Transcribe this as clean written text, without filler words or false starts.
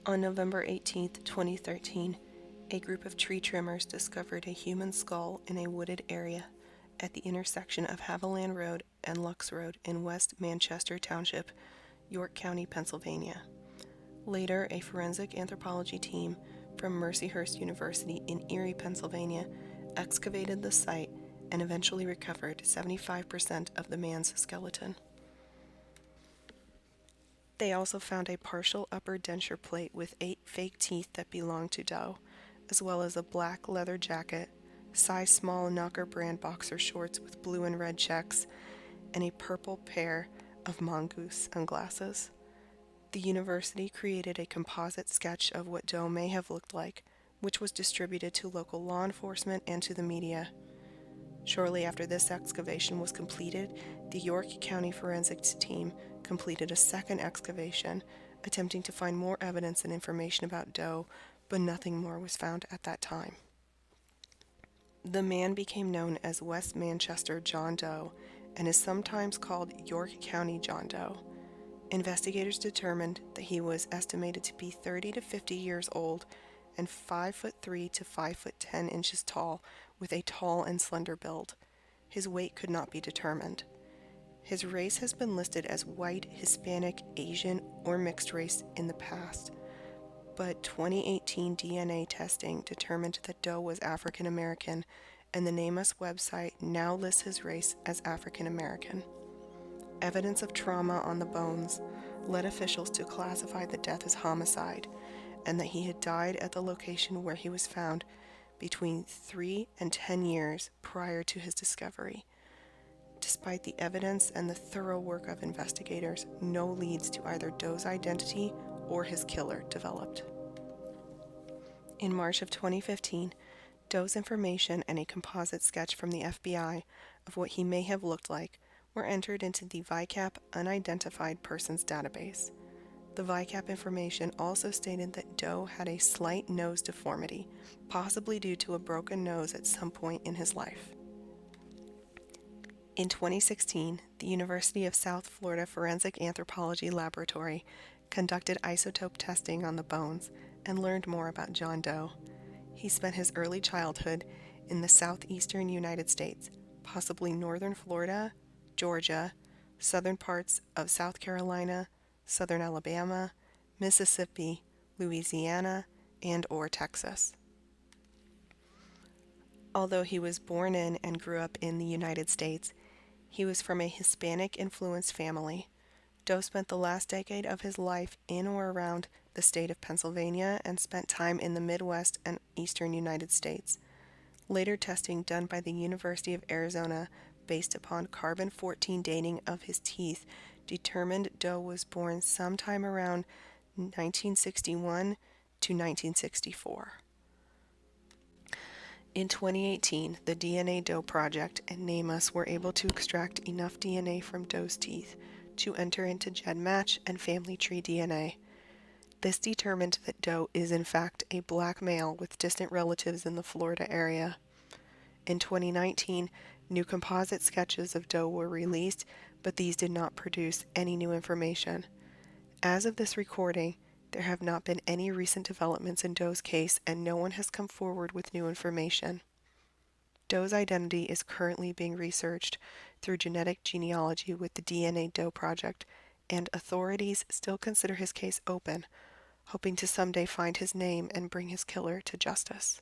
On November 18, 2013, a group of tree trimmers discovered a human skull in a wooded area at the intersection of Haviland Road and Lux Road in West Manchester Township, York County, Pennsylvania. Later, a forensic anthropology team from Mercyhurst University in Erie, Pennsylvania, excavated the site and eventually recovered 75% of the man's skeleton. They also found a partial upper denture plate with 8 fake teeth that belonged to Doe, as well as a black leather jacket, size small Knocker brand boxer shorts with blue and red checks, and a purple pair of mongoose sunglasses. The university created a composite sketch of what Doe may have looked like, which was distributed to local law enforcement and to the media. Shortly after this excavation was completed, the York County forensics team completed a second excavation, attempting to find more evidence and information about Doe, but nothing more was found at that time. The man became known as West Manchester John Doe and is sometimes called York County John Doe. Investigators determined that he was estimated to be 30 to 50 years old and 5'3" to 5'10" tall, with a tall and slender build. His weight could not be determined. His race has been listed as white, Hispanic, Asian, or mixed race in the past, but 2018 DNA testing determined that Doe was African American, and the NamUs website now lists his race as African American. Evidence of trauma on the bones led officials to classify the death as homicide, and that he had died at the location where he was found between 3 and 10 years prior to his discovery. Despite the evidence and the thorough work of investigators, no leads to either Doe's identity or his killer developed. In March of 2015, Doe's information and a composite sketch from the FBI of what he may have looked like were entered into the VICAP Unidentified Persons Database. The VICAP information also stated that Doe had a slight nose deformity, possibly due to a broken nose at some point in his life. In 2016, the University of South Florida Forensic Anthropology Laboratory conducted isotope testing on the bones and learned more about John Doe. He spent his early childhood in the southeastern United States, possibly northern Florida, Georgia, southern parts of South Carolina, southern Alabama, Mississippi, Louisiana, and/or Texas. Although he was born in and grew up in the United States, he was from a Hispanic-influenced family. Doe spent the last decade of his life in or around the state of Pennsylvania and spent time in the Midwest and eastern United States. Later testing done by the University of Arizona based upon carbon-14 dating of his teeth determined Doe was born sometime around 1961 to 1964. In 2018, the DNA Doe Project and NamUs were able to extract enough DNA from Doe's teeth to enter into GEDmatch and family tree DNA. This determined that Doe is in fact a black male with distant relatives in the Florida area. In 2019, new composite sketches of Doe were released, but these did not produce any new information. As of this recording, there have not been any recent developments in Doe's case, and no one has come forward with new information. Doe's identity is currently being researched through genetic genealogy with the DNA Doe Project, and authorities still consider his case open, hoping to someday find his name and bring his killer to justice.